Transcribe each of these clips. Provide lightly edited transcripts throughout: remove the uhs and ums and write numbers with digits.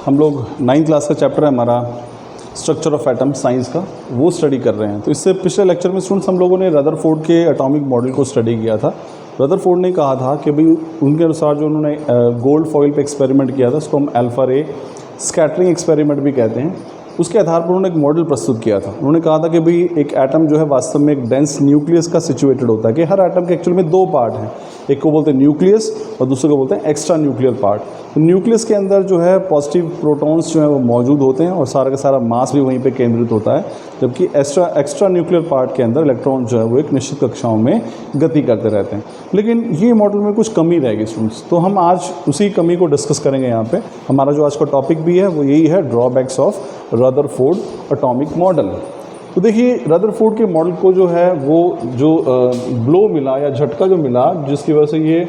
हम लोग 9th class का चैप्टर है हमारा स्ट्रक्चर ऑफ एटम साइंस का, वो स्टडी कर रहे हैं। तो इससे पिछले लेक्चर में स्टूडेंट्स हम लोगों ने रदरफोर्ड के एटॉमिक मॉडल को स्टडी किया था। रदरफोर्ड ने कहा था कि भाई उनके अनुसार जो उन्होंने गोल्ड फॉइल पे एक्सपेरिमेंट किया था, उसको हम अल्फा रे स्कैटरिंग एक्सपेरिमेंट भी कहते हैं, उसके आधार पर उन्होंने एक मॉडल प्रस्तुत किया था। उन्होंने कहा था कि भाई एक एटम जो है वास्तव में एक डेंस न्यूक्लियस का सिचुएटेड होता है, कि हर एटम के एक्चुअल में दो पार्ट हैं, एक को बोलते हैं न्यूक्लियस और दूसरे को बोलते हैं एक्स्ट्रा न्यूक्लियर पार्ट। तो न्यूक्लियस के अंदर जो है पॉजिटिव प्रोटॉन्स जो है वो मौजूद होते हैं और सारा का सारा मास भी वहीं पे केंद्रित होता है, जबकि एक्स्ट्रा न्यूक्लियर पार्ट के अंदर इलेक्ट्रॉन जो है वो एक निश्चित कक्षाओं में गति करते रहते हैं। लेकिन ये मॉडल में कुछ कमी रहेगी स्टूडेंट्स, तो हम आज उसी कमी को डिस्कस करेंगे यहाँ पे। हमारा जो आज का टॉपिक भी है वो यही है, drawbacks of Rutherford atomic model. तो देखिए रदरफोर्ड के मॉडल को जो है वो जो ब्लो मिला या झटका जो मिला जिसकी वजह से ये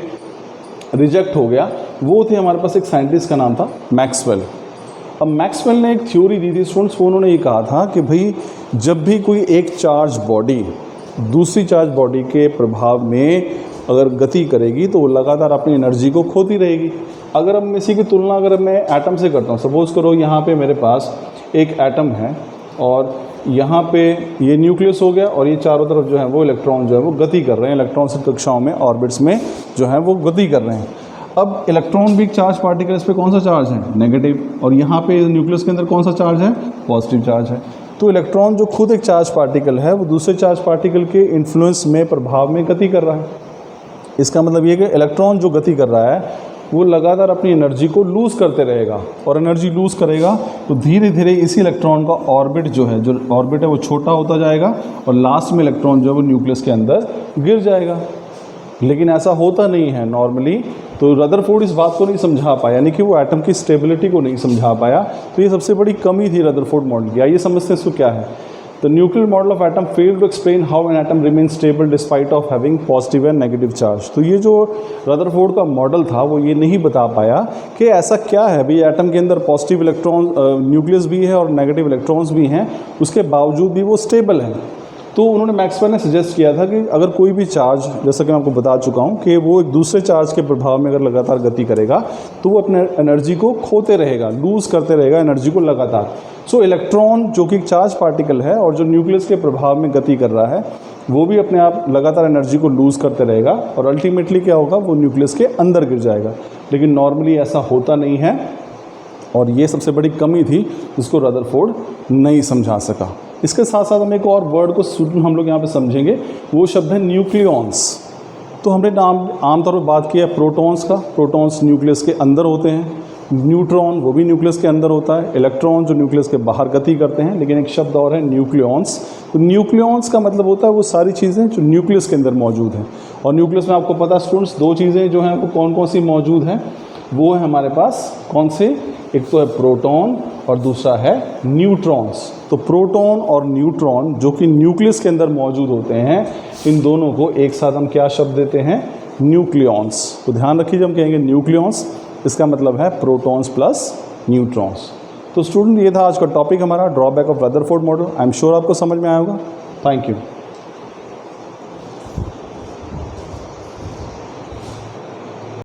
रिजेक्ट हो गया, वो थे हमारे पास एक साइंटिस्ट का नाम था मैक्सवेल। अब मैक्सवेल ने एक थ्योरी दी थी स्टूडेंट्स, वो उन्होंने ये कहा था कि भाई जब भी कोई एक चार्ज बॉडी दूसरी चार्ज बॉडी के प्रभाव में अगर गति करेगी तो वो लगातार अपनी एनर्जी को खोती रहेगी। अगर अब इसी की तुलना अगर मैं एटम से करता हूँ, सपोज़ करो यहाँ पे मेरे पास एक एटम है और यहाँ पे ये न्यूक्लियस हो गया और ये चारों तरफ जो है वो इलेक्ट्रॉन जो है वो गति कर रहे हैं, इलेक्ट्रॉन से कक्षाओं में ऑर्बिट्स में जो है वो गति कर रहे हैं। अब इलेक्ट्रॉन भी एक चार्ज पार्टिकल, इस पर कौन सा चार्ज है, नेगेटिव, और यहाँ पे न्यूक्लियस के अंदर कौन सा चार्ज है, पॉजिटिव चार्ज है। तो इलेक्ट्रॉन जो खुद एक चार्ज पार्टिकल है वो दूसरे चार्ज पार्टिकल के इन्फ्लुएंस में, प्रभाव में गति कर रहा है। इसका मतलब ये कि इलेक्ट्रॉन जो गति कर रहा है वो लगातार अपनी एनर्जी को लूज़ करते रहेगा, और एनर्जी लूज़ करेगा तो धीरे धीरे इसी इलेक्ट्रॉन का ऑर्बिट जो ऑर्बिट है वो छोटा होता जाएगा और लास्ट में इलेक्ट्रॉन जो है वो न्यूक्लियस के अंदर गिर जाएगा। लेकिन ऐसा होता नहीं है नॉर्मली। तो रदरफोर्ड इस बात को नहीं समझा पाया, यानी कि वो एटम की स्टेबिलिटी को नहीं समझा पाया। तो ये सबसे बड़ी कमी थी रदरफोर्ड मॉडल की। आइए समझते हैं इसको क्या है। The nuclear model of atom failed to explain how an atom remains stable despite of having positive and negative charge। तो ये जो रदरफोर्ड का मॉडल था वो ये नहीं बता पाया कि ऐसा क्या है भाई, एटम के अंदर पॉजिटिव इलेक्ट्रॉन न्यूक्लियस भी है और नेगेटिव इलेक्ट्रॉन्स भी हैं, उसके बावजूद भी वो स्टेबल है। तो उन्होंने मैक्सवेल ने सजेस्ट किया था कि अगर कोई भी चार्ज, जैसा कि मैं आपको बता चुका हूँ कि वो एक दूसरे चार्ज के प्रभाव में अगर लगातार गति करेगा तो वो अपने एनर्जी को खोते रहेगा, लूज़ करते रहेगा एनर्जी को लगातार। सो इलेक्ट्रॉन जो कि एक चार्ज पार्टिकल है और जो न्यूक्लियस के प्रभाव में गति कर रहा है वो भी अपने आप लगातार एनर्जी को लूज़ करते रहेगा और अल्टीमेटली क्या होगा, वो न्यूक्लियस के अंदर गिर जाएगा। लेकिन नॉर्मली ऐसा होता नहीं है और ये सबसे बड़ी कमी थी जिसको रदरफोर्ड नहीं समझा सका। इसके साथ साथ हम एक और वर्ड को हम लोग यहाँ पे समझेंगे, वो शब्द है न्यूक्लियॉन्स। तो हमने आमतौर पर बात किया प्रोटॉन्स का, प्रोटॉन्स न्यूक्लियस के अंदर होते हैं, न्यूट्रॉन वो भी न्यूक्लियस के अंदर होता है, इलेक्ट्रॉन जो न्यूक्लियस के बाहर गति करते हैं। लेकिन एक शब्द और है न्यूक्लियॉन्स। तो न्यूक्लियॉन्स का मतलब होता है वो सारी चीज़ें जो न्यूक्लियस के अंदर मौजूद हैं। और न्यूक्लियस में आपको पता है स्टूडेंट्स, दो चीज़ें जो हैं वो कौन कौन सी मौजूद हैं, वो है हमारे पास कौन से, एक तो है प्रोटॉन और दूसरा है न्यूट्रॉन्स। तो प्रोटॉन और न्यूट्रॉन जो कि न्यूक्लियस के अंदर मौजूद होते हैं, इन दोनों को एक साथ हम क्या शब्द देते हैं, न्यूक्लियॉन्स। तो ध्यान रखिए जब हम कहेंगे न्यूक्लियॉन्स, इसका मतलब है प्रोटॉन्स प्लस न्यूट्रॉन्स। तो स्टूडेंट ये था आज का टॉपिक हमारा, drawback of Rutherford model. I am sure आपको समझ में आया होगा। Thank you.